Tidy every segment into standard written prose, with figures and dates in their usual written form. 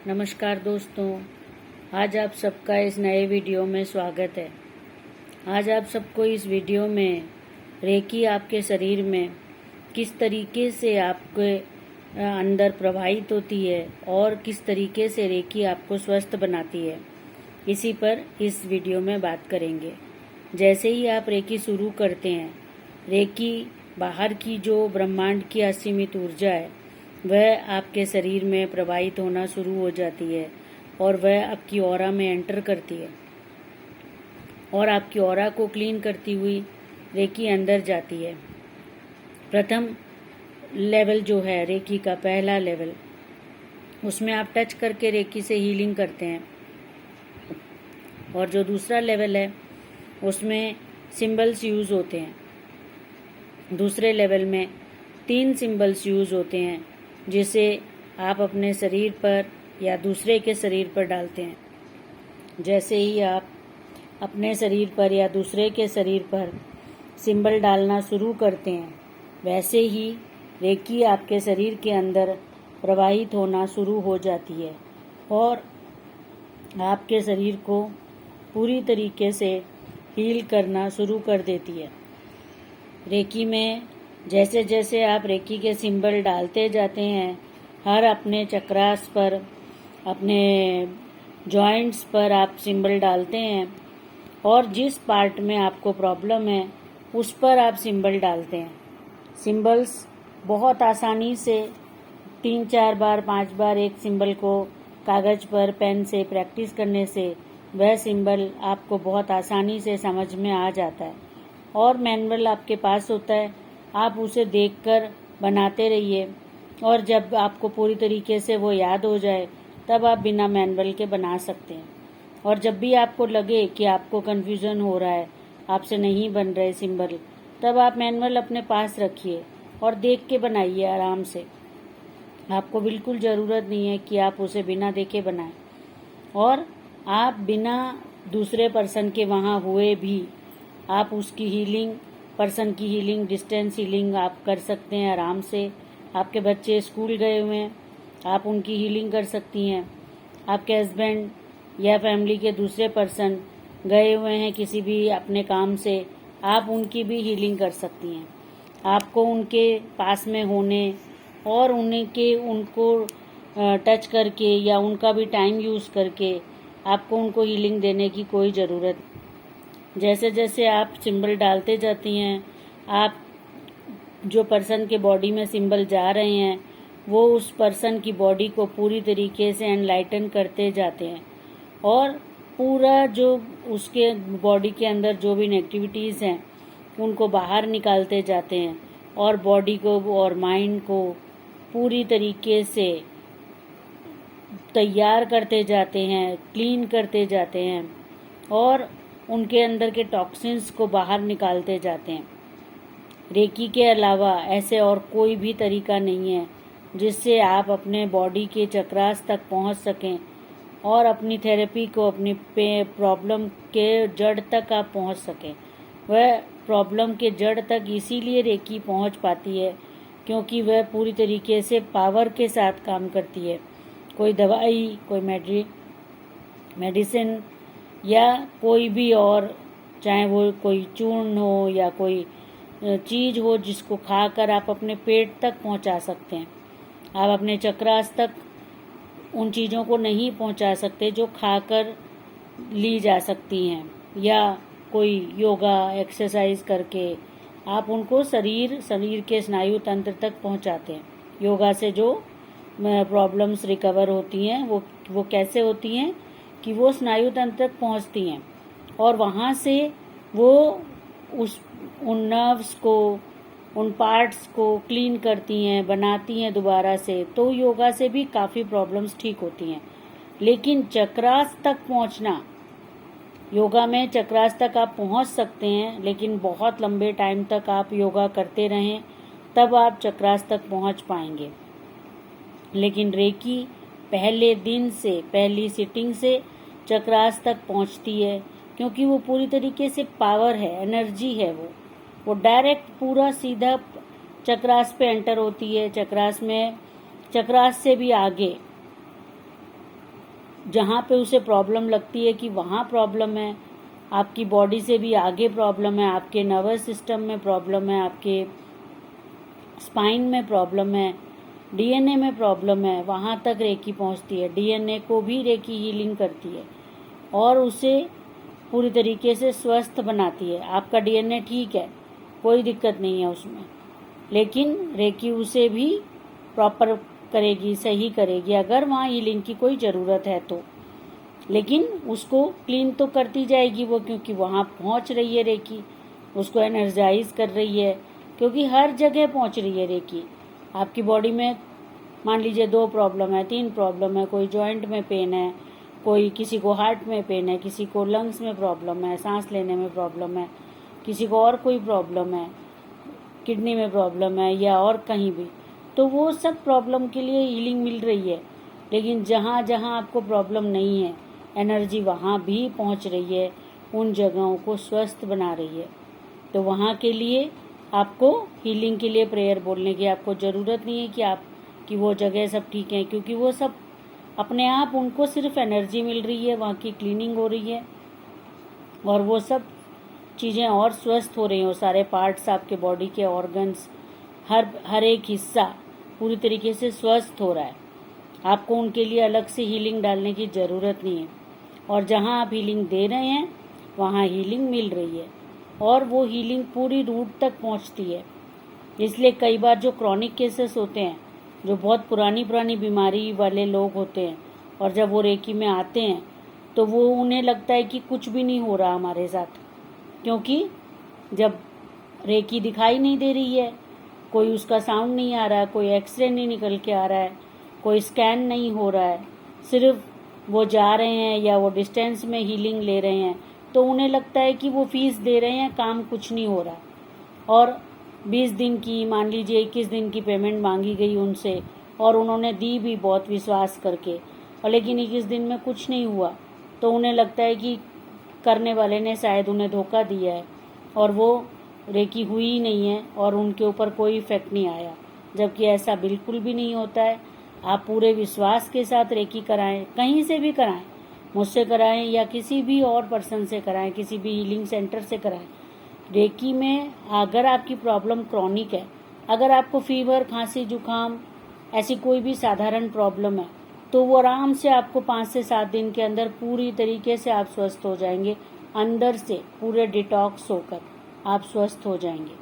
नमस्कार दोस्तों, आज आप सबका इस नए वीडियो में स्वागत है। आज आप सबको इस वीडियो में रेकी आपके शरीर में किस तरीके से आपके अंदर प्रवाहित होती है और किस तरीके से रेकी आपको स्वस्थ बनाती है, इसी पर इस वीडियो में बात करेंगे। जैसे ही आप रेकी शुरू करते हैं, रेकी बाहर की जो ब्रह्मांड की असीमित ऊर्जा है वह आपके शरीर में प्रवाहित होना शुरू हो जाती है और वह आपकी ऑरा में एंटर करती है और आपकी ऑरा को क्लीन करती हुई रेकी अंदर जाती है। प्रथम लेवल जो है रेकी का पहला लेवल, उसमें आप टच करके रेकी से हीलिंग करते हैं। और जो दूसरा लेवल है उसमें सिंबल्स यूज़ होते हैं। दूसरे लेवल में 3 सिंबल्स यूज़ होते हैं जिसे आप अपने शरीर पर या दूसरे के शरीर पर डालते हैं। जैसे ही आप अपने शरीर पर या दूसरे के शरीर पर सिंबल डालना शुरू करते हैं, वैसे ही रेकी आपके शरीर के अंदर प्रवाहित होना शुरू हो जाती है और आपके शरीर को पूरी तरीके से हील करना शुरू कर देती है। रेकी में जैसे जैसे आप रेकी के सिंबल डालते जाते हैं, हर अपने चक्रास पर, अपने जॉइंट्स पर आप सिंबल डालते हैं और जिस पार्ट में आपको प्रॉब्लम है उस पर आप सिंबल डालते हैं। सिंबल्स बहुत आसानी से 3-4 बार 5 बार एक सिंबल को कागज़ पर पेन से प्रैक्टिस करने से वह सिंबल आपको बहुत आसानी से समझ में आ जाता है और मैनुअल आपके पास होता है। आप उसे देखकर बनाते रहिए और जब आपको पूरी तरीके से वो याद हो जाए तब आप बिना मैनुअल के बना सकते हैं। और जब भी आपको लगे कि आपको कन्फ्यूज़न हो रहा है, आपसे नहीं बन रहे सिंबल, तब आप मैनुअल अपने पास रखिए और देख के बनाइए आराम से। आपको बिल्कुल ज़रूरत नहीं है कि आप उसे बिना देखे बनाएं और आप बिना दूसरे पर्सन के वहाँ हुए भी आप उसकी हीलिंग, पर्सन की हीलिंग, डिस्टेंस हीलिंग आप कर सकते हैं आराम से। आपके बच्चे स्कूल गए हुए हैं, आप उनकी हीलिंग कर सकती हैं। आपके हस्बैंड या फैमिली के दूसरे पर्सन गए हुए हैं किसी भी अपने काम से, आप उनकी भी हीलिंग कर सकती हैं। आपको उनके पास में होने और उनको टच करके या उनका भी टाइम यूज़ करके आपको उनको हीलिंग देने की कोई ज़रूरत। जैसे जैसे आप सिंबल डालते जाती हैं, आप जो पर्सन के बॉडी में सिंबल जा रहे हैं वो उस पर्सन की बॉडी को पूरी तरीके से एनलाइटन करते जाते हैं और पूरा जो उसके बॉडी के अंदर जो भी नेगेटिविटीज़ हैं उनको बाहर निकालते जाते हैं और बॉडी को और माइंड को पूरी तरीके से तैयार करते जाते हैं, क्लीन करते जाते हैं और उनके अंदर के टॉक्सिन्स को बाहर निकालते जाते हैं। रेकी के अलावा ऐसे और कोई भी तरीका नहीं है जिससे आप अपने बॉडी के चक्रास तक पहुंच सकें और अपनी थेरेपी को, अपनी प्रॉब्लम के जड़ तक आप पहुंच सकें। वह प्रॉब्लम के जड़ तक इसीलिए रेकी पहुंच पाती है क्योंकि वह पूरी तरीके से पावर के साथ काम करती है। कोई दवाई, कोई मेडिसिन या कोई भी और, चाहे वो कोई चूर्ण हो या कोई चीज़ हो जिसको खाकर आप अपने पेट तक पहुंचा सकते हैं। आप अपने चक्रास तक उन चीज़ों को नहीं पहुंचा सकते जो खाकर ली जा सकती हैं या कोई योगा एक्सरसाइज करके आप उनको शरीर के स्नायु तंत्र तक पहुंचाते हैं। योगा से जो प्रॉब्लम्स रिकवर होती हैं वो कैसे होती हैं कि वो स्नायु तंत्र तक पहुंचती हैं और वहाँ से वो उन नर्व्स को, उन पार्ट्स को क्लीन करती हैं, बनाती हैं दोबारा से। तो योगा से भी काफ़ी प्रॉब्लम्स ठीक होती हैं। लेकिन चक्रास तक पहुंचना, योगा में चक्रास तक आप पहुंच सकते हैं लेकिन बहुत लंबे टाइम तक आप योगा करते रहें तब आप चक्रास तक पहुंच पाएंगे। लेकिन रेकी पहले दिन से, पहली सिटिंग से चक्रास तक पहुंचती है क्योंकि वो पूरी तरीके से पावर है, एनर्जी है। वो डायरेक्ट पूरा सीधा चक्रास पे एंटर होती है। चक्रास से भी आगे जहाँ पे उसे प्रॉब्लम लगती है कि वहाँ प्रॉब्लम है, आपकी बॉडी से भी आगे प्रॉब्लम है, आपके नर्वस सिस्टम में प्रॉब्लम है, आपके स्पाइन में प्रॉब्लम है, डीएनए में प्रॉब्लम है, वहाँ तक रेकी पहुँचती है। डीएनए को भी रेकी हीलिंग करती है और उसे पूरी तरीके से स्वस्थ बनाती है। आपका डीएनए ठीक है, कोई दिक्कत नहीं है उसमें, लेकिन रेकी उसे भी प्रॉपर करेगी, सही करेगी अगर वहाँ हीलिंग की कोई ज़रूरत है तो। लेकिन उसको क्लीन तो करती जाएगी वो, क्योंकि वहाँ पहुँच रही है रेकी, उसको एनर्जाइज कर रही है, क्योंकि हर जगह पहुँच रही है रेकी। आपकी बॉडी में मान लीजिए 2 प्रॉब्लम है, 3 प्रॉब्लम है, कोई जॉइंट में पेन है, कोई किसी को हार्ट में पेन है, किसी को लंग्स में प्रॉब्लम है, सांस लेने में प्रॉब्लम है, किसी को और कोई प्रॉब्लम है, किडनी में प्रॉब्लम है या और कहीं भी, तो वो सब प्रॉब्लम के लिए हीलिंग मिल रही है। लेकिन जहाँ जहाँ आपको प्रॉब्लम नहीं है, एनर्जी वहाँ भी पहुँच रही है, उन जगहों को स्वस्थ बना रही है। तो वहाँ के लिए आपको हीलिंग के लिए प्रेयर बोलने की आपको ज़रूरत नहीं है कि वो जगह सब ठीक है, क्योंकि वो सब अपने आप उनको सिर्फ एनर्जी मिल रही है, वहाँ की क्लीनिंग हो रही है और वो सब चीज़ें और स्वस्थ हो रही हैं। वो सारे पार्ट्स, आपके बॉडी के ऑर्गन्स, हर एक हिस्सा पूरी तरीके से स्वस्थ हो रहा है। आपको उनके लिए अलग से हीलिंग डालने की ज़रूरत नहीं है। और जहाँ आप हीलिंग दे रहे हैं वहाँ हीलिंग मिल रही है और वो हीलिंग पूरी रूट तक पहुँचती है। इसलिए कई बार जो क्रॉनिक केसेस होते हैं, जो बहुत पुरानी बीमारी वाले लोग होते हैं, और जब वो रेकी में आते हैं तो वो उन्हें लगता है कि कुछ भी नहीं हो रहा हमारे साथ, क्योंकि जब रेकी दिखाई नहीं दे रही है, कोई उसका साउंड नहीं आ रहा है, कोई एक्सरे नहीं निकल के आ रहा है, कोई स्कैन नहीं हो रहा है, सिर्फ वो जा रहे हैं या वो डिस्टेंस में हीलिंग ले रहे हैं, तो उन्हें लगता है कि वो फीस दे रहे हैं, काम कुछ नहीं हो रहा। और 20 दिन की, मान लीजिए 21 दिन की पेमेंट मांगी गई उनसे और उन्होंने दी भी बहुत विश्वास करके, और लेकिन 21 दिन में कुछ नहीं हुआ, तो उन्हें लगता है कि करने वाले ने शायद उन्हें धोखा दिया है और वो रेकी हुई ही नहीं है और उनके ऊपर कोई इफेक्ट नहीं आया, जबकि ऐसा बिल्कुल भी नहीं होता है। आप पूरे विश्वास के साथ रेकी कराएं, कहीं से भी कराएं, मुझसे कराएं या किसी भी और पर्सन से कराएं, किसी भी हीलिंग सेंटर से कराएं। रेकी में अगर आपकी प्रॉब्लम क्रॉनिक है, अगर आपको फीवर, खांसी, जुकाम, ऐसी कोई भी साधारण प्रॉब्लम है, तो वो आराम से आपको 5 से 7 दिन के अंदर पूरी तरीके से आप स्वस्थ हो जाएंगे, अंदर से पूरे डिटॉक्स होकर आप स्वस्थ हो जाएंगे।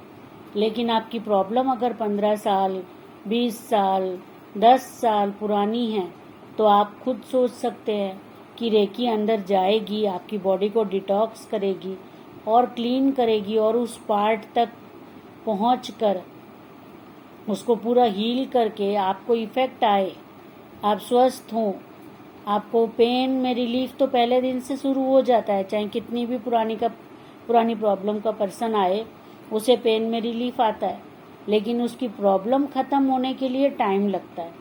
लेकिन आपकी प्रॉब्लम अगर 15 साल, 20 साल, 10 साल पुरानी है, तो आप खुद सोच सकते हैं कि रेकी अंदर जाएगी, आपकी बॉडी को डिटॉक्स करेगी और क्लीन करेगी और उस पार्ट तक पहुंचकर उसको पूरा हील करके आपको इफेक्ट आए, आप स्वस्थ हों, आपको पेन में रिलीफ तो पहले दिन से शुरू हो जाता है। चाहे कितनी भी पुरानी प्रॉब्लम का पर्सन आए, उसे पेन में रिलीफ आता है, लेकिन उसकी प्रॉब्लम ख़त्म होने के लिए टाइम लगता है।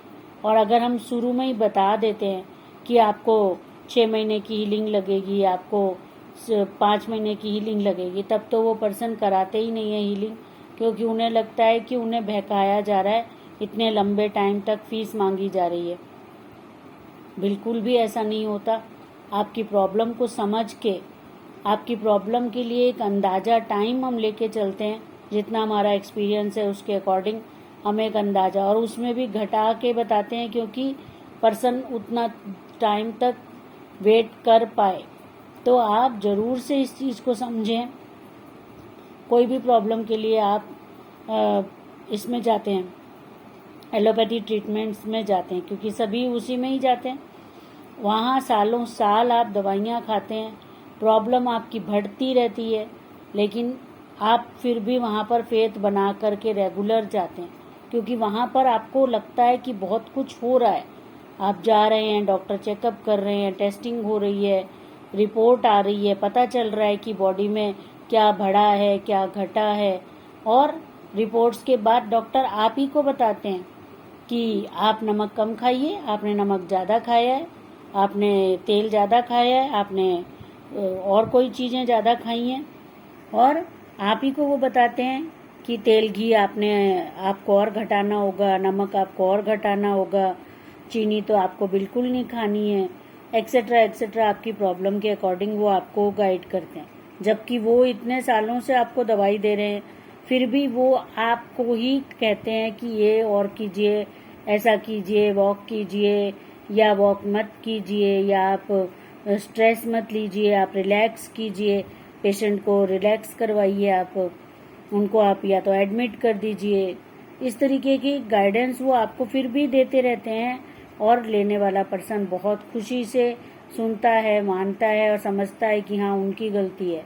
और अगर हम शुरू में ही बता देते हैं कि आपको 6 महीने की हीलिंग लगेगी, आपको 5 महीने की हीलिंग लगेगी, तब तो वो पर्सन कराते ही नहीं है हीलिंग, क्योंकि उन्हें लगता है कि उन्हें बहकाया जा रहा है, इतने लंबे टाइम तक फीस मांगी जा रही है। बिल्कुल भी ऐसा नहीं होता। आपकी प्रॉब्लम को समझ के, आपकी प्रॉब्लम के लिए एक अंदाज़ा टाइम हम लेके चलते हैं, जितना हमारा एक्सपीरियंस है उसके अकॉर्डिंग हम एक अंदाज़ा, और उसमें भी घटा के बताते हैं, क्योंकि पर्सन उतना टाइम तक वेट कर पाए। तो आप ज़रूर से इस चीज़ को समझें। कोई भी प्रॉब्लम के लिए आप इसमें जाते हैं, एलोपैथी ट्रीटमेंट्स में जाते हैं, क्योंकि सभी उसी में ही जाते हैं। वहाँ सालों साल आप दवाइयाँ खाते हैं, प्रॉब्लम आपकी बढ़ती रहती है, लेकिन आप फिर भी वहाँ पर फेथ बना करके रेगुलर जाते हैं, क्योंकि वहाँ पर आपको लगता है कि बहुत कुछ हो रहा है। आप जा रहे हैं, डॉक्टर चेकअप कर रहे हैं, टेस्टिंग हो रही है, रिपोर्ट आ रही है, पता चल रहा है कि बॉडी में क्या बढ़ा है, क्या घटा है, और रिपोर्ट्स के बाद डॉक्टर आप ही को बताते हैं कि आप नमक कम खाइए, आपने नमक ज़्यादा खाया है, आपने तेल ज़्यादा खाया है, आपने और कोई चीज़ें ज़्यादा खाई हैं, और आप ही को वो बताते हैं कि तेल घी आपको और घटाना होगा, नमक आपको और घटाना होगा, चीनी तो आपको बिल्कुल नहीं खानी है, एक्सेट्रा एक्सेट्रा आपकी प्रॉब्लम के अकॉर्डिंग वो आपको गाइड करते हैं, जबकि वो इतने सालों से आपको दवाई दे रहे हैं, फिर भी वो आपको ही कहते हैं कि ये और कीजिए, ऐसा कीजिए, वॉक कीजिए या वॉक मत कीजिए, या आप स्ट्रेस मत लीजिए, आप रिलैक्स कीजिए, पेशेंट को रिलैक्स करवाइए, आप उनको आप या तो एडमिट कर दीजिए। इस तरीके की गाइडेंस वो आपको फिर भी देते रहते हैं, और लेने वाला पर्सन बहुत खुशी से सुनता है, मानता है और समझता है कि हाँ उनकी गलती है,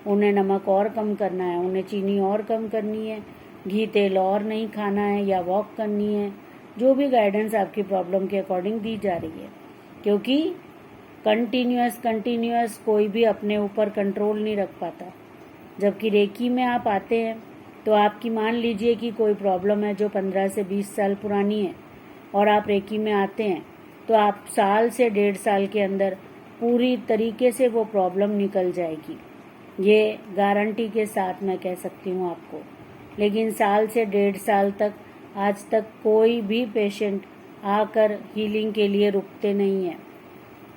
उन्हें नमक और कम करना है, उन्हें चीनी और कम करनी है, घी तेल और नहीं खाना है, या वॉक करनी है, जो भी गाइडेंस आपकी प्रॉब्लम के अकॉर्डिंग दी जा रही है। क्योंकि कंटिन्यूअस कोई भी अपने ऊपर कंट्रोल नहीं रख पाता। जबकि रेकी में आप आते हैं तो आपकी मान लीजिए कि कोई प्रॉब्लम है जो 15 से 20 साल पुरानी है, और आप रेकी में आते हैं तो आप साल से 1.5 साल के अंदर पूरी तरीके से वो प्रॉब्लम निकल जाएगी, ये गारंटी के साथ मैं कह सकती हूँ आपको। लेकिन साल से 1.5 साल तक आज तक कोई भी पेशेंट आकर हीलिंग के लिए रुकते नहीं है,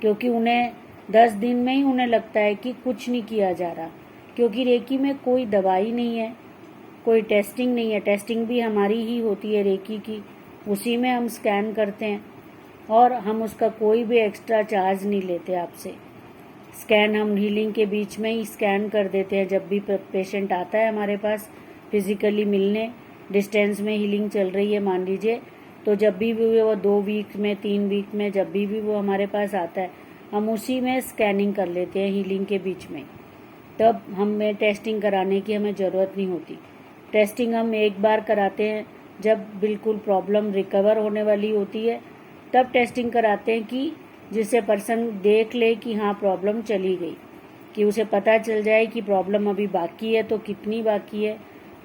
क्योंकि उन्हें 10 दिन में ही उन्हें लगता है कि कुछ नहीं किया जा रहा। क्योंकि रेकी में कोई दवाई नहीं है, कोई टेस्टिंग नहीं है, टेस्टिंग भी हमारी ही होती है रेकी की, उसी में हम स्कैन करते हैं और हम उसका कोई भी एक्स्ट्रा चार्ज नहीं लेते आपसे। स्कैन हम हीलिंग के बीच में ही स्कैन कर देते हैं। जब भी पेशेंट आता है हमारे पास फिजिकली मिलने, डिस्टेंस में हीलिंग चल रही है मान लीजिए, तो जब भी वो 2 वीक में 3 वीक में जब भी वो हमारे पास आता है, हम उसी में स्कैनिंग कर लेते हैं हीलिंग के बीच में। तब हमें टेस्टिंग कराने की हमें ज़रूरत नहीं होती। टेस्टिंग हम एक बार कराते हैं जब बिल्कुल प्रॉब्लम रिकवर होने वाली होती है, तब टेस्टिंग कराते हैं कि जिससे पर्सन देख ले कि हाँ प्रॉब्लम चली गई, कि उसे पता चल जाए कि प्रॉब्लम अभी बाकी है तो कितनी बाकी है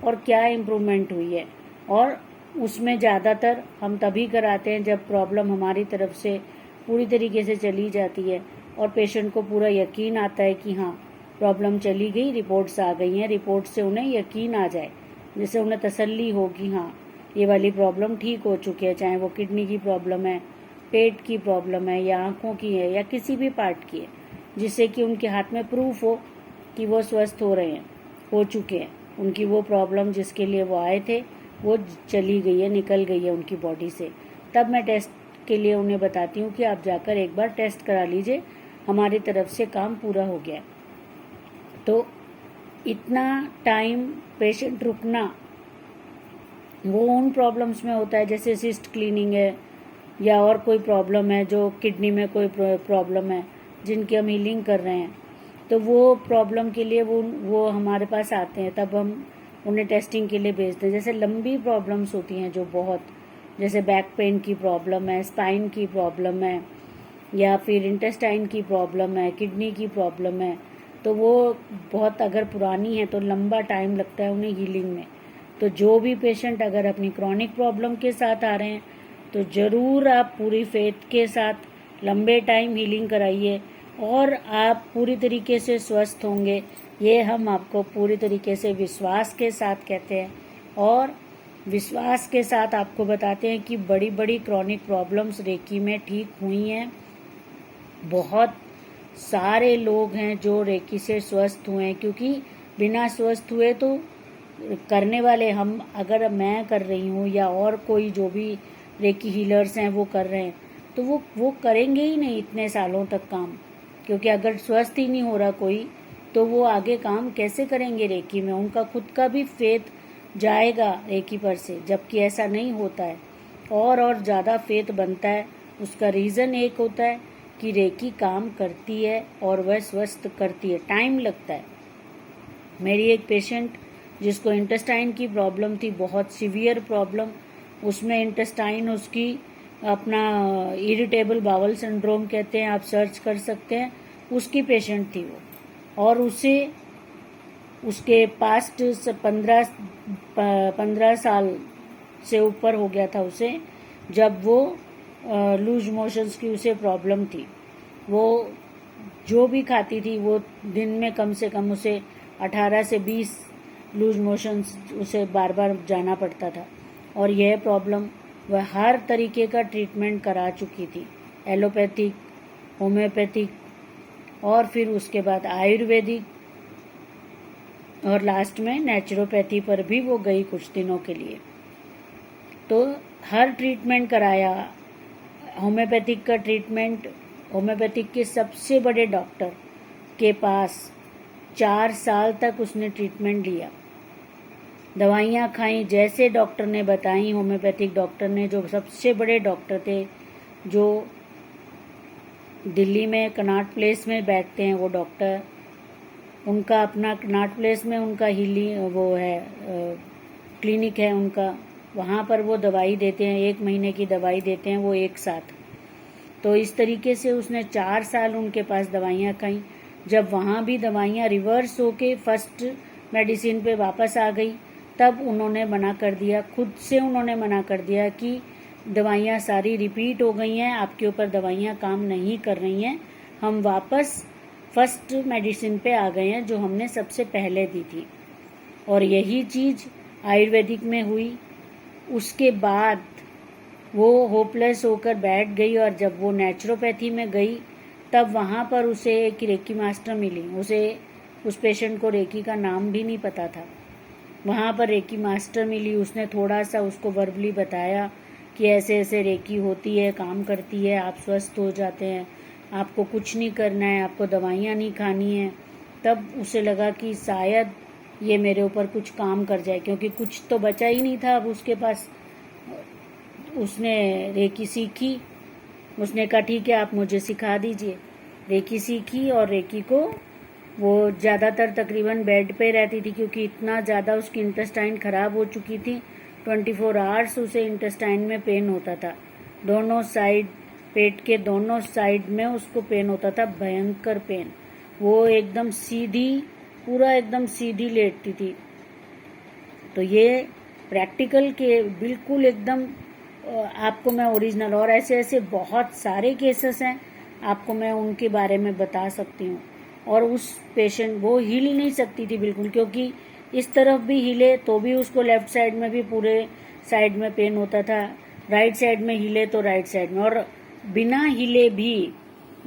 और क्या इम्प्रूवमेंट हुई है। और उसमें ज़्यादातर हम तभी कराते हैं जब प्रॉब्लम हमारी तरफ से पूरी तरीके से चली जाती है और पेशेंट को पूरा यकीन आता है कि हाँ प्रॉब्लम चली गई, रिपोर्ट्स आ गई हैं, रिपोर्ट से उन्हें यकीन आ जाए, जिससे उन्हें तसल्ली हो कि हाँ ये वाली प्रॉब्लम ठीक हो चुकी है, चाहे वो किडनी की प्रॉब्लम है, पेट की प्रॉब्लम है, या आँखों की है, या किसी भी पार्ट की है, जिससे कि उनके हाथ में प्रूफ हो कि वो स्वस्थ हो रहे हैं, हो चुके हैं, उनकी वो प्रॉब्लम जिसके लिए वो आए थे वो चली गई है, निकल गई है उनकी बॉडी से। तब मैं टेस्ट के लिए उन्हें बताती हूँ कि आप जाकर एक बार टेस्ट करा लीजिए, हमारी तरफ से काम पूरा हो गया। तो इतना टाइम पेशेंट रुकना वो उन प्रॉब्लम्स में होता है, जैसे सिस्ट क्लीनिंग है या और कोई प्रॉब्लम है, जो किडनी में कोई प्रॉब्लम है जिनकी हम हीलिंग कर रहे हैं, तो वो प्रॉब्लम के लिए वो हमारे पास आते हैं, तब हम उन्हें टेस्टिंग के लिए भेजते हैं। जैसे लंबी प्रॉब्लम्स होती हैं जो बहुत, जैसे बैक पेन की प्रॉब्लम है, स्पाइन की प्रॉब्लम है, या फिर इंटेस्टाइन की प्रॉब्लम है, किडनी की प्रॉब्लम है, तो वो बहुत अगर पुरानी है तो लंबा टाइम लगता है उन्हें हीलिंग में। तो जो भी पेशेंट अगर अपनी क्रॉनिक प्रॉब्लम के साथ आ रहे हैं तो ज़रूर आप पूरी फेथ के साथ लंबे टाइम हीलिंग कराइए और आप पूरी तरीके से स्वस्थ होंगे। ये हम आपको पूरी तरीके से विश्वास के साथ कहते हैं, और विश्वास के साथ आपको बताते हैं कि बड़ी बड़ी क्रॉनिक प्रॉब्लम्स रेकी में ठीक हुई हैं। बहुत सारे लोग हैं जो रेकी से स्वस्थ हुए हैं, क्योंकि बिना स्वस्थ हुए तो करने वाले हम, अगर मैं कर रही हूँ या और कोई जो भी रेकी हीलर्स हैं वो कर रहे हैं, तो वो करेंगे ही नहीं इतने सालों तक काम, क्योंकि अगर स्वस्थ ही नहीं हो रहा कोई तो वो आगे काम कैसे करेंगे रेकी में। उनका खुद का भी फेथ जाएगा रेकी पर से, जबकि ऐसा नहीं होता है, और ज़्यादा फेथ बनता है। उसका रीज़न एक होता है कि रेकी काम करती है और वह स्वस्थ करती है, टाइम लगता है। मेरी एक पेशेंट जिसको इंटेस्टाइन की प्रॉब्लम थी, बहुत सीवियर प्रॉब्लम, उसमें इंटेस्टाइन उसकी अपना इरिटेबल बावल सिंड्रोम कहते हैं, आप सर्च कर सकते हैं, उसकी पेशेंट थी वो, और उसे उसके पास्ट 15 साल से ऊपर हो गया था उसे, जब वो लूज मोशंस की उसे प्रॉब्लम थी। वो जो भी खाती थी वो दिन में कम से कम उसे 18 से 20 लूज मोशंस उसे बार बार जाना पड़ता था, और यह प्रॉब्लम वह हर तरीके का ट्रीटमेंट करा चुकी थी, एलोपैथिक, होम्योपैथिक और फिर उसके बाद आयुर्वेदिक और लास्ट में नेचुरोपैथी पर भी वो गई कुछ दिनों के लिए। तो हर ट्रीटमेंट कराया। होम्योपैथिक का ट्रीटमेंट होम्योपैथिक के सबसे बड़े डॉक्टर के पास 4 साल तक उसने ट्रीटमेंट लिया। दवाइयाँ खाई जैसे डॉक्टर ने बताई, होम्योपैथिक डॉक्टर ने, जो सबसे बड़े डॉक्टर थे, जो दिल्ली में कनॉट प्लेस में बैठते हैं वो डॉक्टर, उनका अपना कनॉट प्लेस में उनका वो है क्लिनिक है उनका, वहाँ पर वो दवाई देते हैं, 1 महीने की दवाई देते हैं वो एक साथ। तो इस तरीके से उसने 4 साल उनके पास दवाइयाँ खाई। जब वहाँ भी दवाइयाँ रिवर्स होके फर्स्ट मेडिसिन पे वापस आ गई, तब उन्होंने मना कर दिया, खुद से उन्होंने मना कर दिया कि दवाइयाँ सारी रिपीट हो गई हैं, आपके ऊपर दवाइयाँ काम नहीं कर रही हैं, हम वापस फर्स्ट मेडिसिन पे आ गए हैं जो हमने सबसे पहले दी थी। और यही चीज़ आयुर्वेदिक में हुई। उसके बाद वो होपलेस होकर बैठ गई और जब वो नेचुरोपैथी में गई तब वहाँ पर उसे एक रेकी मास्टर मिली। उसे उस पेशेंट को रेकी का नाम भी नहीं पता था। वहाँ पर रेकी मास्टर मिली, उसने थोड़ा सा उसको वर्बली बताया कि ऐसे ऐसे रेकी होती है, काम करती है, आप स्वस्थ हो जाते हैं, आपको कुछ नहीं करना है, आपको दवाइयाँ नहीं खानी है। तब उसे लगा कि शायद ये मेरे ऊपर कुछ काम कर जाए, क्योंकि कुछ तो बचा ही नहीं था अब उसके पास। उसने रेकी सीखी, उसने कहा ठीक है आप मुझे सिखा दीजिए। रेकी सीखी और रेकी को वो ज़्यादातर तकरीबन बेड पे रहती थी, क्योंकि इतना ज़्यादा उसकी इंटेस्टाइन ख़राब हो चुकी थी। 24 आवर्स उसे इंटेस्टाइन में पेन होता था, दोनों साइड, पेट के दोनों साइड में उसको पेन होता था, भयंकर पेन। वो एकदम सीधी, पूरा एकदम सीधी लेटती थी। तो ये प्रैक्टिकल के बिल्कुल एकदम आपको मैं ओरिजिनल, और ऐसे ऐसे बहुत सारे केसेस हैं, आपको मैं उनके बारे में बता सकती हूँ। और उस पेशेंट, वो हिल नहीं सकती थी बिल्कुल, क्योंकि इस तरफ भी हिले तो भी उसको लेफ्ट साइड में भी पूरे साइड में पेन होता था, राइट साइड में हिले तो राइट साइड में, और बिना हिले भी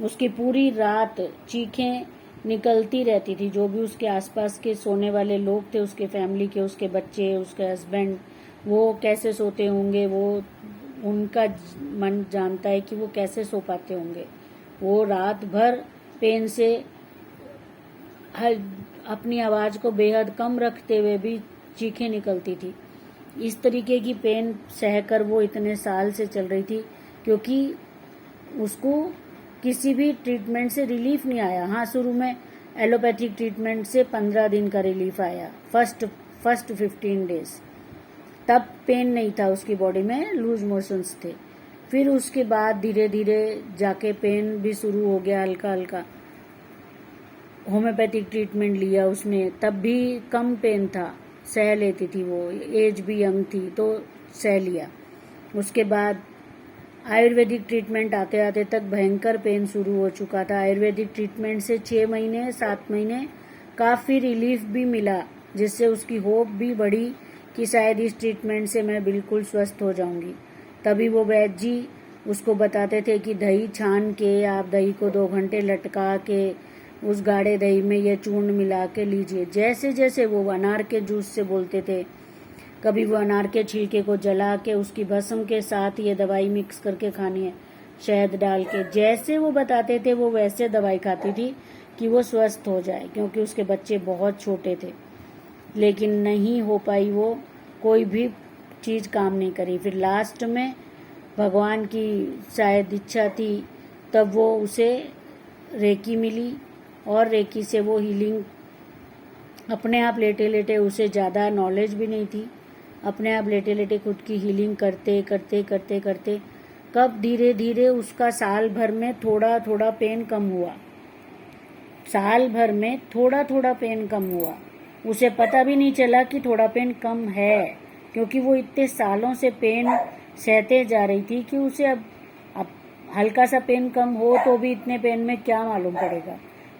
उसकी पूरी रात चीखें निकलती रहती थी। जो भी उसके आसपास के सोने वाले लोग थे, उसके फैमिली के, उसके बच्चे, उसके हस्बैंड, वो कैसे सोते होंगे, वो उनका मन जानता है कि वो कैसे सो पाते होंगे। वो रात भर पेन से अपनी आवाज़ को बेहद कम रखते हुए भी चीखें निकलती थी। इस तरीके की पेन सहकर वो इतने साल से चल रही थी, क्योंकि उसको किसी भी ट्रीटमेंट से रिलीफ नहीं आया। हाँ, शुरू में एलोपैथिक ट्रीटमेंट से 15 दिन का रिलीफ आया, फर्स्ट 15 डेज, तब पेन नहीं था उसकी बॉडी में, लूज मोशंस थे। फिर उसके बाद धीरे धीरे जाके पेन भी शुरू हो गया हल्का हल्का। होम्योपैथिक ट्रीटमेंट लिया उसने, तब भी कम पेन था, सह लेती थी वो, एज भी यंग थी तो सह लिया। उसके बाद आयुर्वेदिक ट्रीटमेंट आते आते तक भयंकर पेन शुरू हो चुका था। आयुर्वेदिक ट्रीटमेंट से 6 महीने 7 महीने काफ़ी रिलीफ भी मिला, जिससे उसकी होप भी बढ़ी कि शायद इस ट्रीटमेंट से मैं बिल्कुल स्वस्थ हो जाऊंगी। तभी वो वैद्य जी उसको बताते थे कि दही छान के, आप दही को 2 घंटे लटका के उस गाढ़े दही में ये चूर्ण मिला के लीजिए। जैसे जैसे वो अनार के जूस से बोलते थे, कभी वो अनार के छिलके को जला के उसकी भस्म के साथ ये दवाई मिक्स करके खानी है, शहद डाल के। जैसे वो बताते थे वो वैसे दवाई खाती थी कि वो स्वस्थ हो जाए, क्योंकि उसके बच्चे बहुत छोटे थे। लेकिन नहीं हो पाई, वो कोई भी चीज़ काम नहीं करी। फिर लास्ट में भगवान की शायद इच्छा थी, तब वो उसे रेकी मिली, और रेकी से वो हीलिंग अपने आप लेटे लेटे, उसे ज़्यादा नॉलेज भी नहीं थी, अपने आप लेटे लेटे खुद की हीलिंग करते करते करते करते कब धीरे धीरे उसका साल भर में थोड़ा थोड़ा पेन कम हुआ। साल भर में थोड़ा थोड़ा पेन कम हुआ, उसे पता भी नहीं चला कि थोड़ा पेन कम है, क्योंकि वो इतने सालों से पेन सहते जा रही थी कि उसे अब हल्का सा पेन कम हो तो भी इतने पेन में क्या मालूम पड़ेगा।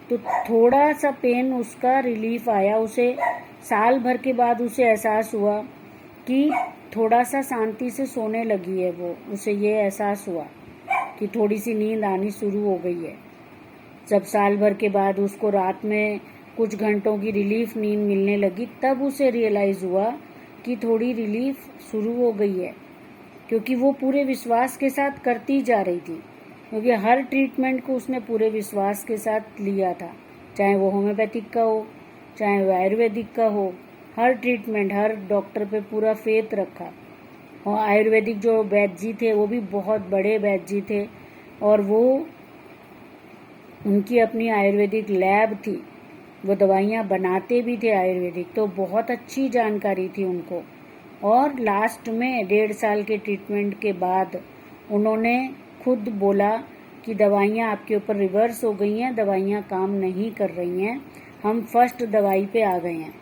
तो थोड़ा सा पेन उसका रिलीफ आया, उसे साल भर के बाद उसे एहसास हुआ कि थोड़ा सा शांति से सोने लगी है वो, उसे ये एहसास हुआ। कि थोड़ी सी नींद आनी शुरू हो गई है। जब साल भर के बाद उसको रात में कुछ घंटों की रिलीफ नींद मिलने लगी, तब उसे रियलाइज़ हुआ कि थोड़ी रिलीफ शुरू हो गई है, क्योंकि वो पूरे विश्वास के साथ करती जा रही थी, क्योंकि हर ट्रीटमेंट को उसने पूरे विश्वास के साथ लिया था, चाहे वो होम्योपैथिक का हो, चाहे वो आयुर्वेदिक का हो। हर ट्रीटमेंट, हर डॉक्टर पे पूरा फेथ रखा। और आयुर्वेदिक जो वैद्य जी थे वो भी बहुत बड़े वैद्य जी थे, और वो उनकी अपनी आयुर्वेदिक लैब थी, वो दवाइयाँ बनाते भी थे आयुर्वेदिक, तो बहुत अच्छी जानकारी थी उनको। और लास्ट में 1.5 साल के ट्रीटमेंट के बाद उन्होंने खुद बोला कि दवाइयाँ आपके ऊपर रिवर्स हो गई हैं, दवाइयाँ काम नहीं कर रही हैं, हम फर्स्ट दवाई पे आ गए हैं।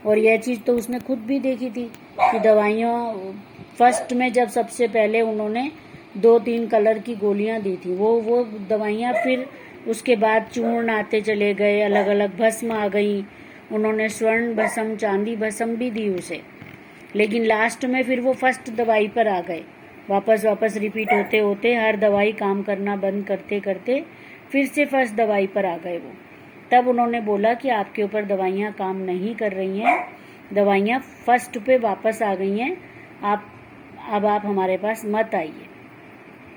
और यह चीज़ तो उसने खुद भी देखी थी कि दवाइयाँ फर्स्ट में जब सबसे पहले उन्होंने 2-3 कलर की गोलियां दी थी, वो दवाइयाँ फिर उसके बाद चूर्ण आते चले गए, अलग अलग भस्म आ गई, उन्होंने स्वर्ण भस्म, चांदी भस्म भी दी उसे, लेकिन लास्ट में फिर वो फर्स्ट दवाई पर आ गए। वापस रिपीट होते होते हर दवाई काम करना बंद करते करते फिर से फर्स्ट दवाई पर आ गए वो। तब उन्होंने बोला कि आपके ऊपर दवाइयाँ काम नहीं कर रही हैं, दवाइयाँ फर्स्ट पे वापस आ गई हैं, अब आप हमारे पास मत आइए।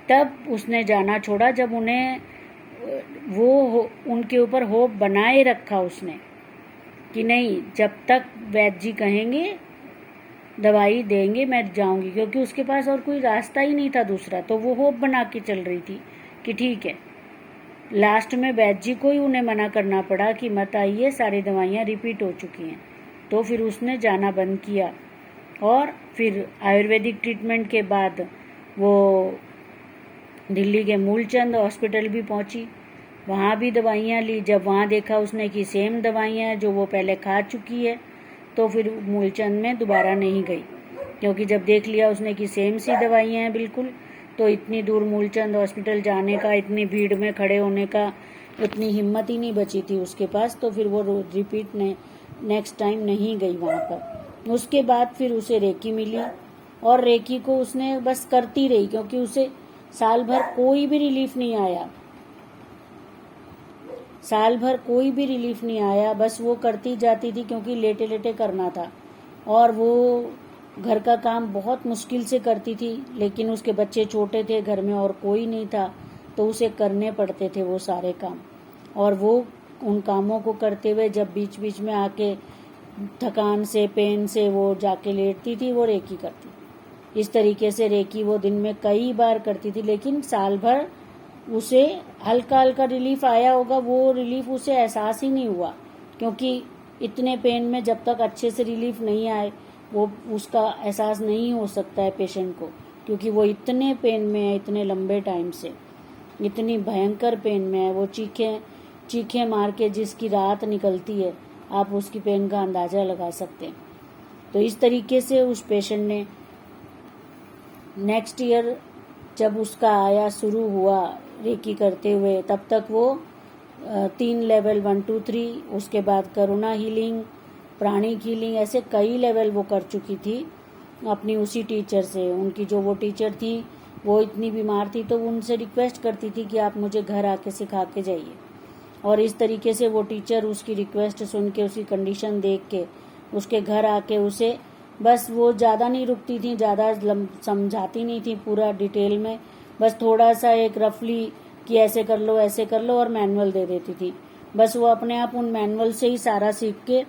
तब उसने जाना छोड़ा, जब उन्हें उनके ऊपर होप बनाए रखा उसने कि नहीं, जब तक वैद्य जी कहेंगे दवाई देंगे मैं जाऊंगी, क्योंकि उसके पास और कोई रास्ता ही नहीं था दूसरा, तो वो होप बना के चल रही थी कि ठीक है। लास्ट में वैद्य जी को ही उन्हें मना करना पड़ा कि मत आइए, सारी दवाइयाँ रिपीट हो चुकी हैं, तो फिर उसने जाना बंद किया। और फिर आयुर्वेदिक ट्रीटमेंट के बाद वो दिल्ली के मूलचंद हॉस्पिटल भी पहुंची, वहाँ भी दवाइयाँ ली। जब वहाँ देखा उसने कि सेम दवाइयाँ हैं जो वो पहले खा चुकी है, तो फिर मूलचंद में दोबारा नहीं गई, क्योंकि जब देख लिया उसने कि सेम सी दवाइयाँ हैं बिल्कुल, तो इतनी दूर मूलचंद हॉस्पिटल जाने का, इतनी भीड़ में खड़े होने का उतनी हिम्मत ही नहीं बची थी उसके पास, तो फिर वो रिपीट नेक्स्ट टाइम नहीं गई वहाँ पर। उसके बाद फिर उसे रेकी मिली, और रेकी को उसने बस करती रही, क्योंकि उसे साल भर कोई भी रिलीफ नहीं आया, साल भर कोई भी रिलीफ नहीं आया, बस वो करती जाती थी, क्योंकि लेटे लेटे करना था। और वो घर का काम बहुत मुश्किल से करती थी, लेकिन उसके बच्चे छोटे थे, घर में और कोई नहीं था, तो उसे करने पड़ते थे वो सारे काम। और वो उन कामों को करते हुए जब बीच बीच में आके थकान से, पेन से वो जाके लेटती थी, वो रेकी करती। इस तरीके से रेकी वो दिन में कई बार करती थी, लेकिन साल भर उसे हल्का हल्का रिलीफ आया होगा, वो रिलीफ उसे एहसास ही नहीं हुआ, क्योंकि इतने पेन में जब तक अच्छे से रिलीफ नहीं आए वो उसका एहसास नहीं हो सकता है पेशेंट को, क्योंकि वो इतने पेन में है, इतने लंबे टाइम से, इतनी भयंकर पेन में है। वो चीखें मार के जिसकी रात निकलती है, आप उसकी पेन का अंदाज़ा लगा सकते हैं। तो इस तरीके से उस पेशेंट ने नेक्स्ट ईयर जब उसका आया शुरू हुआ रेकी करते हुए, तब तक वो 3 लेवल 1 2 3, उसके बाद करुणा हीलिंग, प्राणिक हीलिंग, ऐसे कई लेवल वो कर चुकी थी अपनी उसी टीचर से। उनकी जो वो टीचर थी वो इतनी बीमार थी, तो वो उनसे रिक्वेस्ट करती थी कि आप मुझे घर आके सिखा के जाइए। और इस तरीके से वो टीचर उसकी रिक्वेस्ट सुन के, उसकी कंडीशन देख के उसके घर आके उसे, बस वो ज़्यादा नहीं रुकती थी, ज़्यादा समझाती नहीं थी पूरा डिटेल में, बस थोड़ा सा एक रफली कि ऐसे कर लो ऐसे कर लो, और मैनुअल दे देती थी। बस वो अपने आप उन मैनुअल से ही सारा सीख के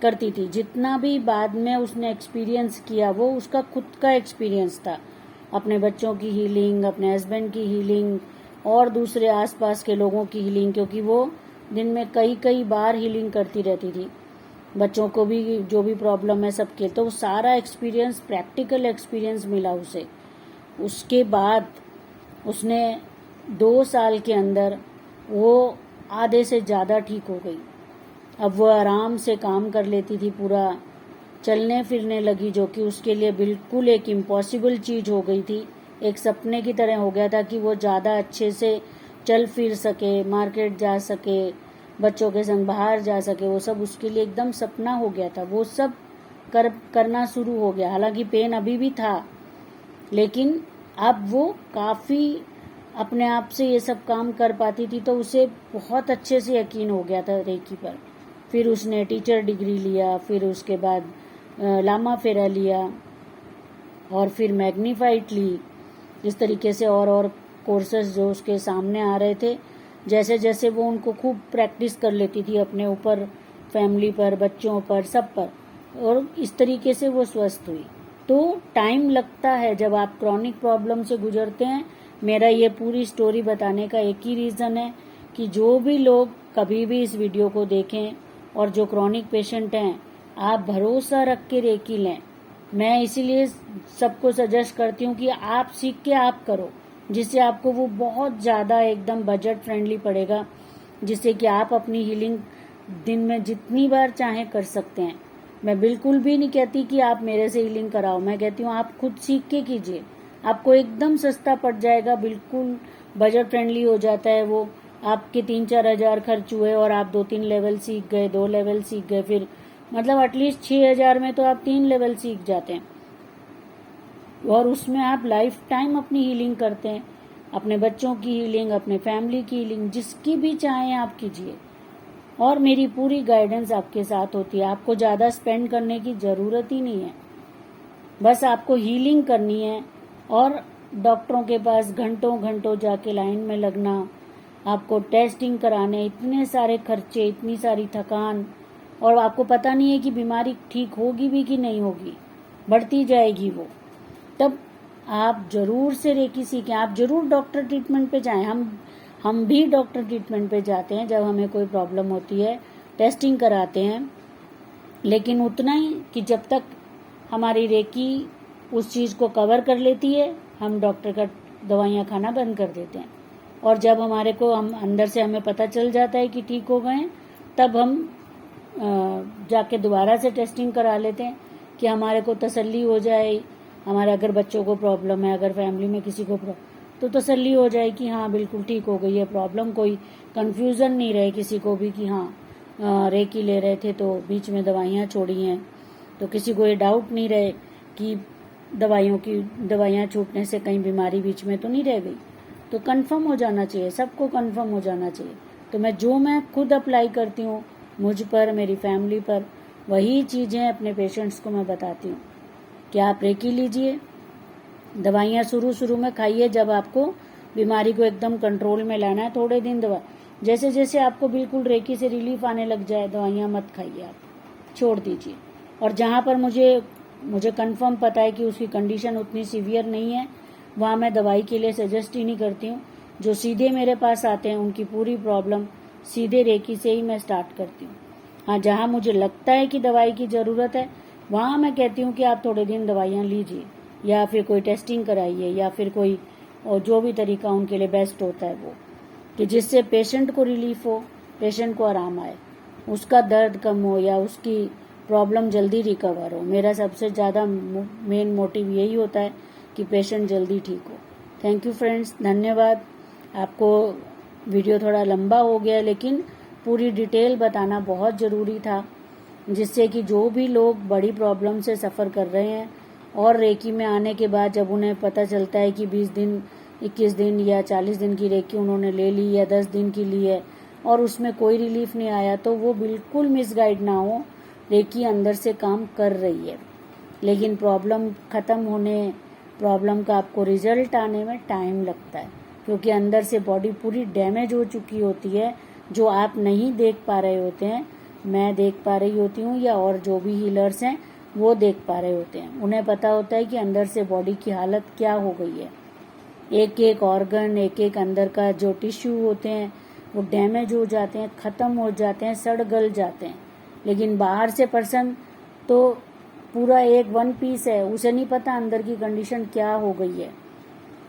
करती थी। जितना भी बाद में उसने एक्सपीरियंस किया वो उसका खुद का एक्सपीरियंस था, अपने बच्चों की हीलिंग, अपने हस्बैंड की हीलिंग, और दूसरे आसपास के लोगों की हीलिंग, क्योंकि वो दिन में कई बार हीलिंग करती रहती थी, बच्चों को भी जो भी प्रॉब्लम है सबके। तो सारा एक्सपीरियंस, प्रैक्टिकल एक्सपीरियंस मिला उसे। उसके बाद उसने 2 साल के अंदर वो आधे से ज़्यादा ठीक हो गई। अब वो आराम से काम कर लेती थी, पूरा चलने फिरने लगी, जो कि उसके लिए बिल्कुल एक इम्पॉसिबल चीज़ हो गई थी, एक सपने की तरह हो गया था कि वो ज़्यादा अच्छे से चल फिर सके, मार्केट जा सके, बच्चों के संग बाहर जा सके, वो सब उसके लिए एकदम सपना हो गया था। वो सब करना शुरू हो गया। हालांकि पेन अभी भी था, लेकिन अब वो काफ़ी अपने आप से ये सब काम कर पाती थी, तो उसे बहुत अच्छे से यकीन हो गया था रेकी पर। फिर उसने टीचर डिग्री लिया, फिर उसके बाद लामा फेरा लिया और फिर मैग्नीफाइट ली। इस तरीके से और कोर्सेज जो उसके सामने आ रहे थे, जैसे जैसे वो उनको खूब प्रैक्टिस कर लेती थी अपने ऊपर, फैमिली पर, बच्चों पर, सब पर, और इस तरीके से वो स्वस्थ हुई। तो टाइम लगता है जब आप क्रॉनिक प्रॉब्लम से गुजरते हैं। मेरा ये पूरी स्टोरी बताने का एक ही रीज़न है कि जो भी लोग कभी भी इस वीडियो को देखें और जो क्रॉनिक पेशेंट हैं, आप भरोसा रख के रेकी लें। मैं इसीलिए सबको सजेस्ट करती हूँ कि आप सीख के आप करो, जिससे आपको वो बहुत ज़्यादा एकदम बजट फ्रेंडली पड़ेगा, जिससे कि आप अपनी हीलिंग दिन में जितनी बार चाहें कर सकते हैं। मैं बिल्कुल भी नहीं कहती कि आप मेरे से हीलिंग कराओ, मैं कहती हूँ आप खुद सीख के कीजिए। आपको एकदम सस्ता पड़ जाएगा, बिल्कुल बजट फ्रेंडली हो जाता है वो। आपके 3-4 हज़ार खर्च हुए और आप 2-3 लेवल सीख गए, 2 लेवल सीख गए, फिर मतलब एटलीस्ट 6,000 में तो आप 3 लेवल सीख जाते हैं, और उसमें आप लाइफ टाइम अपनी हीलिंग करते हैं। अपने बच्चों की हीलिंग, अपने फैमिली की हीलिंग, जिसकी भी चाहें आप कीजिए, और मेरी पूरी गाइडेंस आपके साथ होती है। आपको ज़्यादा स्पेंड करने की ज़रूरत ही नहीं है, बस आपको हीलिंग करनी है। और डॉक्टरों के पास घंटों घंटों जाके लाइन में लगना, आपको टेस्टिंग कराने, इतने सारे खर्चे, इतनी सारी थकान, और आपको पता नहीं है कि बीमारी ठीक होगी भी कि नहीं होगी, बढ़ती जाएगी वो। तब आप जरूर से रेकी सीखें, आप जरूर डॉक्टर ट्रीटमेंट पे जाएं। हम भी डॉक्टर ट्रीटमेंट पे जाते हैं जब हमें कोई प्रॉब्लम होती है, टेस्टिंग कराते हैं, लेकिन उतना ही कि जब तक हमारी रेकी उस चीज़ को कवर कर लेती है, हम डॉक्टर का दवाइयाँ खाना बंद कर देते हैं। और जब हमारे को हम अंदर से हमें पता चल जाता है कि ठीक हो गए हैं, तब हम जाके दोबारा से टेस्टिंग करा लेते हैं कि हमारे को तसल्ली हो जाए। हमारे अगर बच्चों को प्रॉब्लम है, अगर फैमिली में किसी को तो तसल्ली हो जाए कि हाँ बिल्कुल ठीक हो गई है प्रॉब्लम, कोई कन्फ्यूज़न नहीं रहे किसी को भी कि हाँ रेकी ले रहे थे तो बीच में दवाइयाँ छोड़ी हैं, तो किसी को ये डाउट नहीं रहे कि दवाइयाँ छूटने से कहीं बीमारी बीच में तो नहीं रह गई। तो कंफर्म हो जाना चाहिए, सबको कंफर्म हो जाना चाहिए। तो मैं खुद अप्लाई करती हूँ मुझ पर, मेरी फैमिली पर, वही चीज़ें अपने पेशेंट्स को मैं बताती हूँ कि आप रेकी लीजिए, दवाइयाँ शुरू में खाइए। जब आपको बीमारी को एकदम कंट्रोल में लाना है, थोड़े दिन दवा, जैसे जैसे आपको बिल्कुल रेकी से रिलीफ आने लग जाए, दवाइयाँ मत खाइए, आप छोड़ दीजिए। और जहाँ पर मुझे कंफर्म पता है कि उसकी कंडीशन उतनी सीवियर नहीं है, वहाँ मैं दवाई के लिए सजेस्ट ही नहीं करती हूँ। जो सीधे मेरे पास आते हैं उनकी पूरी प्रॉब्लम सीधे रेकी से ही मैं स्टार्ट करती हूँ। हाँ, जहाँ मुझे लगता है कि दवाई की ज़रूरत है, वहाँ मैं कहती हूँ कि आप थोड़े दिन दवाइयाँ लीजिए, या फिर कोई टेस्टिंग कराइए, या फिर कोई और जो भी तरीका उनके लिए बेस्ट होता है वो, कि जिससे पेशेंट को रिलीफ हो, पेशेंट को आराम आए, उसका दर्द कम हो या उसकी प्रॉब्लम जल्दी रिकवर हो। मेरा सबसे ज़्यादा मेन मोटिव यही होता है कि पेशेंट जल्दी ठीक हो। थैंक यू फ्रेंड्स, धन्यवाद। आपको वीडियो थोड़ा लंबा हो गया, लेकिन पूरी डिटेल बताना बहुत ज़रूरी था, जिससे कि जो भी लोग बड़ी प्रॉब्लम से सफ़र कर रहे हैं और रेकी में आने के बाद जब उन्हें पता चलता है कि 20 दिन, 21 दिन या 40 दिन की रेकी उन्होंने ले ली या 10 दिन की ली है और उसमें कोई रिलीफ नहीं आया, तो वो बिल्कुल मिसगाइड ना हो। रेकी अंदर से काम कर रही है, लेकिन प्रॉब्लम ख़त्म होने, प्रॉब्लम का आपको रिजल्ट आने में टाइम लगता है, क्योंकि अंदर से बॉडी पूरी डैमेज हो चुकी होती है। जो आप नहीं देख पा रहे होते हैं, मैं देख पा रही होती हूँ, या और जो भी हीलर्स हैं वो देख पा रहे होते हैं। उन्हें पता होता है कि अंदर से बॉडी की हालत क्या हो गई है। एक एक ऑर्गन, एक एक अंदर का जो टिश्यू होते हैं वो डैमेज हो जाते हैं, ख़त्म हो जाते हैं, सड़ गल जाते हैं। लेकिन बाहर से पर्सन तो पूरा एक वन पीस है, उसे नहीं पता अंदर की कंडीशन क्या हो गई है,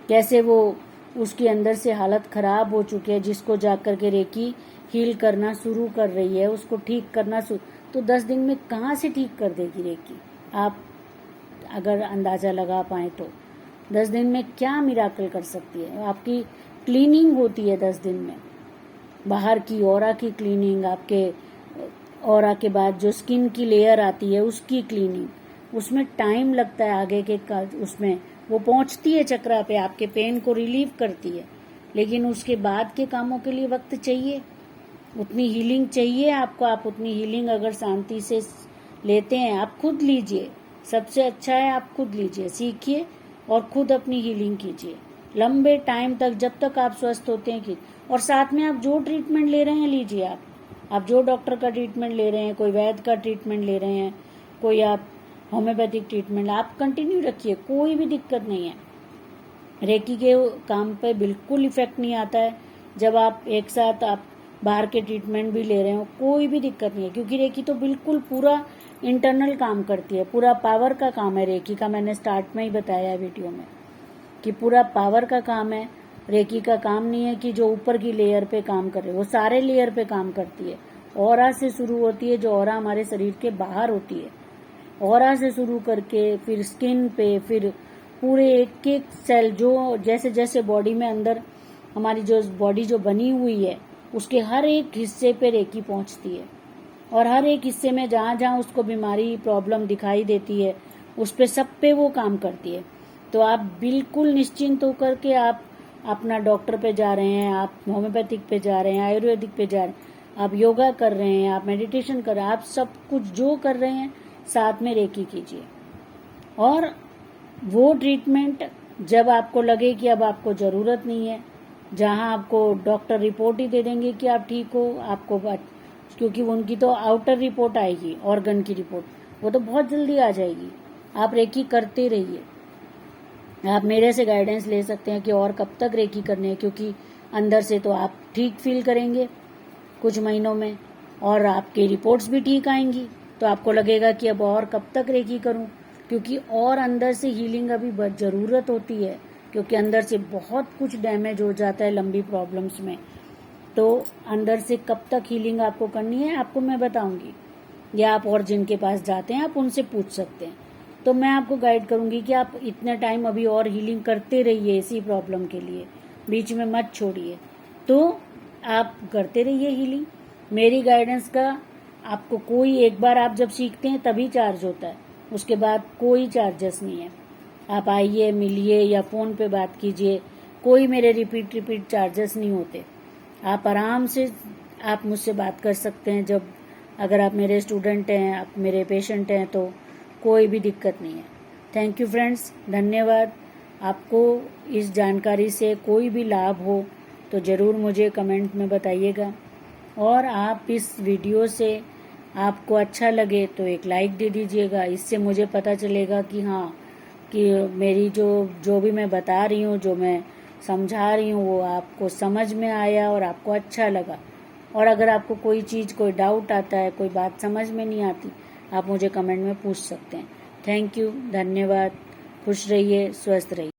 कैसे वो उसकी अंदर से हालत ख़राब हो चुकी है, जिसको जा कर के रेकी हील करना शुरू कर रही है, उसको ठीक करना तो 10 दिन में कहाँ से ठीक कर देगी रेकी? आप अगर अंदाज़ा लगा पाएँ तो 10 दिन में क्या मिराकल कर सकती है? आपकी क्लीनिंग होती है 10 दिन में, बाहर की ऑरा की क्लीनिंग, आपके ऑरा के बाद जो स्किन की लेयर आती है उसकी क्लीनिंग, उसमें टाइम लगता है आगे के उसमें वो पहुंचती है चक्रा पे, आपके पेन को रिलीव करती है, लेकिन उसके बाद के कामों के लिए वक्त चाहिए, उतनी हीलिंग चाहिए आपको। आप उतनी हीलिंग अगर शांति से लेते हैं, आप खुद लीजिए, सबसे अच्छा है आप खुद लीजिए, सीखिए और खुद अपनी हीलिंग कीजिए लंबे टाइम तक, जब तक आप स्वस्थ होते हैं कि। और साथ में आप जो ट्रीटमेंट ले रहे हैं लीजिए, आप जो डॉक्टर का ट्रीटमेंट ले रहे हैं, कोई वैद्य का ट्रीटमेंट ले रहे हैं, कोई आप होम्योपैथिक ट्रीटमेंट आप कंटिन्यू रखिए, कोई भी दिक्कत नहीं है। रेकी के काम पे बिल्कुल इफेक्ट नहीं आता है जब आप एक साथ आप बाहर के ट्रीटमेंट भी ले रहे हो, कोई भी दिक्कत नहीं है, क्योंकि रेकी तो बिल्कुल पूरा इंटरनल काम करती है, पूरा पावर का काम है रेकी का। मैंने स्टार्ट में ही बताया वीडियो में कि पूरा पावर का काम है। रेकी का काम नहीं है कि जो ऊपर की लेयर पे काम कर रहे, वो सारे लेयर पे काम करती है। ऑरा से शुरू होती है, जो ऑरा हमारे शरीर के बाहर होती है, ऑरा से शुरू करके फिर स्किन पे, फिर पूरे एक एक सेल, जो जैसे जैसे बॉडी में अंदर हमारी जो बॉडी जो बनी हुई है उसके हर एक हिस्से पे रेकी पहुंचती है, और हर एक हिस्से में जहाँ जहाँ उसको बीमारी प्रॉब्लम दिखाई देती है उस पे सब पे वो काम करती है। तो आप बिल्कुल निश्चिंत होकर के आप अपना डॉक्टर पे जा रहे हैं, आप होम्योपैथिक पे जा रहे हैं, आयुर्वेदिक पे जा रहे हैं, आप योगा कर रहे हैं, आप मेडिटेशन कर रहे हैं, आप सब कुछ जो कर रहे हैं साथ में रेकी कीजिए। और वो ट्रीटमेंट जब आपको लगे कि अब आपको ज़रूरत नहीं है, जहाँ आपको डॉक्टर रिपोर्ट ही दे देंगे कि आप ठीक हो, आपको क्योंकि उनकी तो आउटर रिपोर्ट आएगी, ऑर्गन की रिपोर्ट, वो तो बहुत जल्दी आ जाएगी। आप रेकी करते रहिए। आप मेरे से गाइडेंस ले सकते हैं कि और कब तक रेकी करनी है, क्योंकि अंदर से तो आप ठीक फील करेंगे कुछ महीनों में, और आपकी रिपोर्ट्स भी ठीक आएंगी, तो आपको लगेगा कि अब और कब तक रेकी करूं, क्योंकि और अंदर से हीलिंग अभी ज़रूरत होती है, क्योंकि अंदर से बहुत कुछ डैमेज हो जाता है लंबी प्रॉब्लम्स में। तो अंदर से कब तक हीलिंग आपको करनी है आपको मैं बताऊंगी, या आप और जिनके पास जाते हैं आप उनसे पूछ सकते हैं। तो मैं आपको गाइड करूंगी कि आप इतना टाइम अभी और हीलिंग करते रहिए इसी प्रॉब्लम के लिए, बीच में मत छोड़िए। तो आप करते रहिए हीलिंग। मेरी गाइडेंस का आपको कोई, एक बार आप जब सीखते हैं तभी चार्ज होता है, उसके बाद कोई चार्जेस नहीं है। आप आइए, मिलिए या फ़ोन पे बात कीजिए, कोई मेरे रिपीट चार्जेस नहीं होते। आप आराम से आप मुझसे बात कर सकते हैं, जब अगर आप मेरे स्टूडेंट हैं, आप मेरे पेशेंट हैं, तो कोई भी दिक्कत नहीं है। थैंक यू फ्रेंड्स, धन्यवाद। आपको इस जानकारी से कोई भी लाभ हो तो ज़रूर मुझे कमेंट में बताइएगा, और आप इस वीडियो से आपको अच्छा लगे तो एक लाइक दे दीजिएगा। इससे मुझे पता चलेगा कि हाँ, कि मेरी जो भी मैं बता रही हूँ, जो मैं समझा रही हूँ, वो आपको समझ में आया और आपको अच्छा लगा। और अगर आपको कोई चीज़, कोई डाउट आता है, कोई बात समझ में नहीं आती, आप मुझे कमेंट में पूछ सकते हैं। थैंक यू, धन्यवाद। खुश रहिए, स्वस्थ रहिए।